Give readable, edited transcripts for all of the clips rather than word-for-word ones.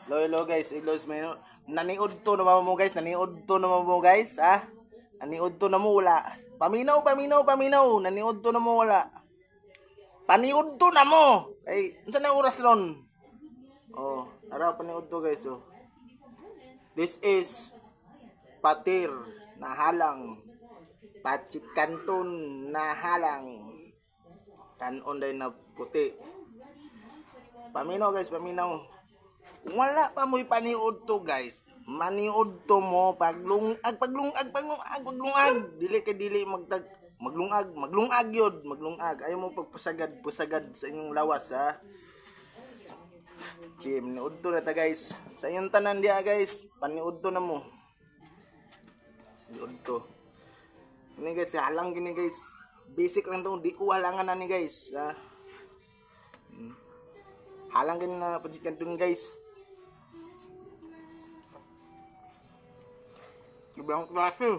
Hello guys, ilos may naniod to naman mo guys, naniod to naman mo guys, ha? Naniod to na mo wala. Paminaw, naniod to na mo wala. Paniod to na mo. Ay, unsa na oras ron? Oh, ara paniod to guys, oh. This is patir na halang. Patsit kanton na halang. Kanon day na puti. Paminaw guys, paminaw. Kung wala pa mo'y paniod to guys, maniod to mo paglungag. Dili kay dili maglungag yod, maglungag. Ayaw mo pagpusagad sa inyong lawas ha. Chim, niud to na ta guys. Sa inyong tanan diha guys, paniud to na mo. Niud to. Ini guys, halang gini guys. Basic lang to, di ko halangan na ni guys ha. Halang gini na patsit kanton guys. Ibang klase.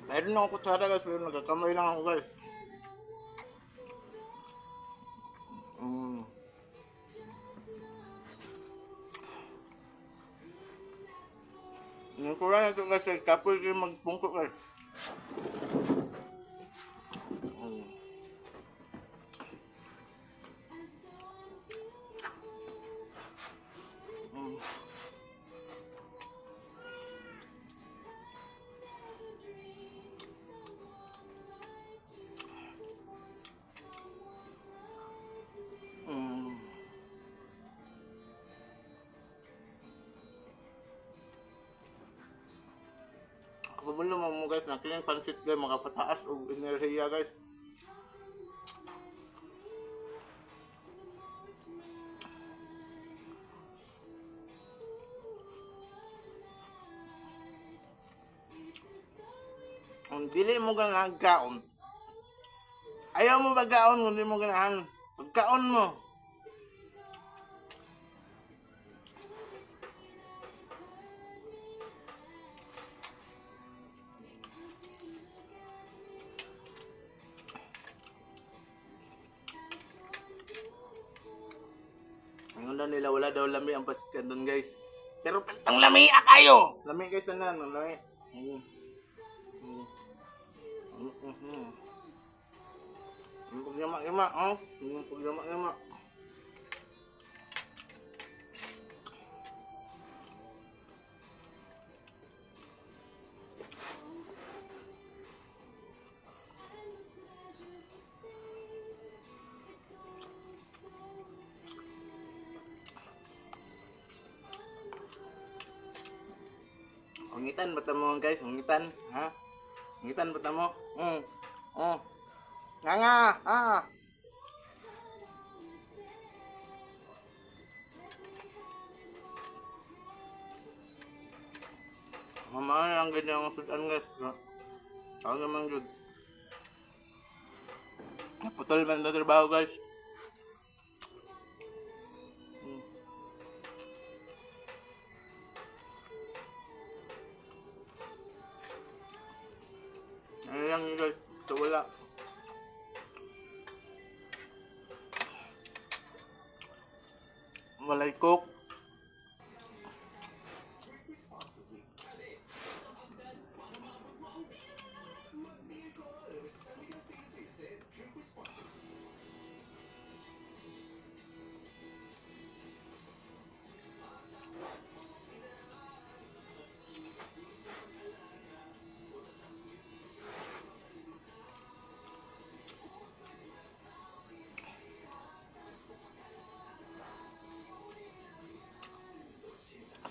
Meron ako kutsara guys, pero nagkakamay lang ako guys. Yung kurang ito guys, tapos yung magpungkot guys. Pabulo mo guys, natin yung pansit guys, makapataas o enerhiya guys. Kung dili mo ganahan kaon, ayaw mo pagkaon kung di mo ganahan, pagkaon mo. Ngayon na nila, wala daw lami ang pasit doon guys. Pero ang lami kayo! Lami guys na lami. Pagyamak-yamak, oh. Pagyamak-yamak. Hungitan bata mo guys, hungitan, ha? Hungitan bata mo. Oh. Nga, ha? Mamaya ang ganyan ang sudan guys. Ako naman yun. Naputol man na trabaho guys. Ano lang yun guys. Ito wala. Walay cook.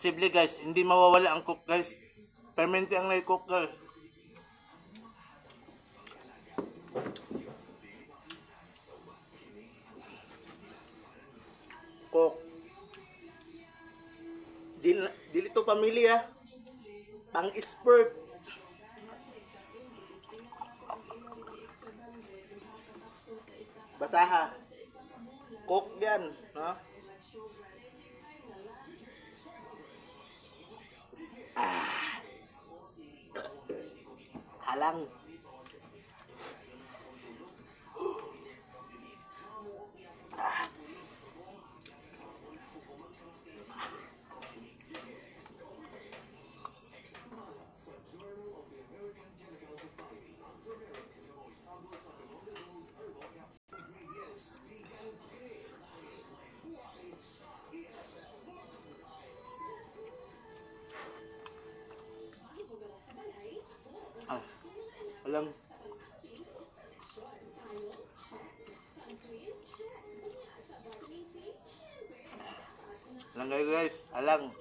Posible guys, hindi mawawala ang cook guys. Permente ang nai-cook guys. Cook. Dili to pamilya. Pang expert. Basaha. Cook yan, ha? Halang. Alang kayo guys, alang.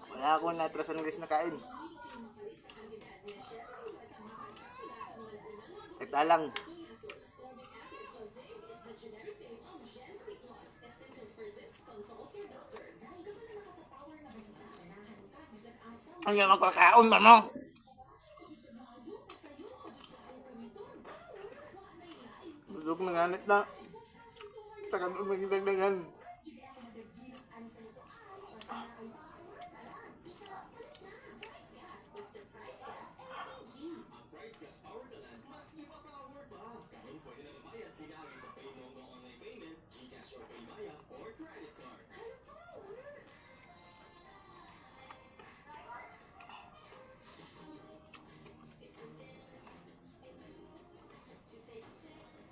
Wala akong natrasan guys na kain. Ito alang. Ang yan magkakaon man mo. Busog na ganit na. Takan mo magdagdagan.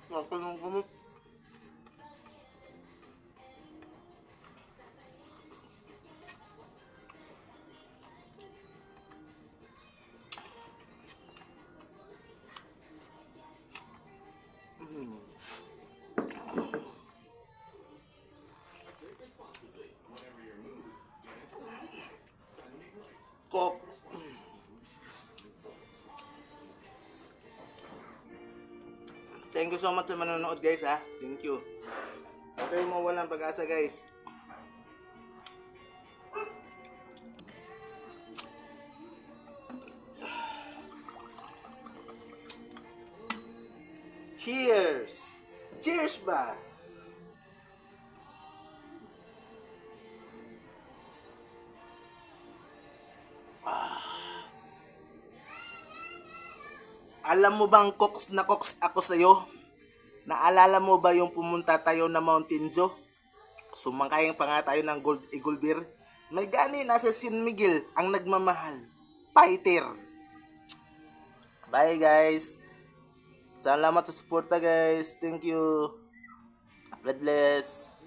Nakulong kumot. Kok. Thank you so much sa manonood guys ha. Thank you. Huwag kayong mawalan pag-asa guys. Cheers! Cheers ba? Alam mo bang koks na koks ako sa'yo? Naalala mo ba yung pumunta tayo na Mountain Dew? Sumangkayang pa nga tayo ng Gold Eagle Beer. May gani na sa San Miguel ang nagmamahal. Fighter. Bye guys. Salamat sa suporta guys. Thank you. God bless.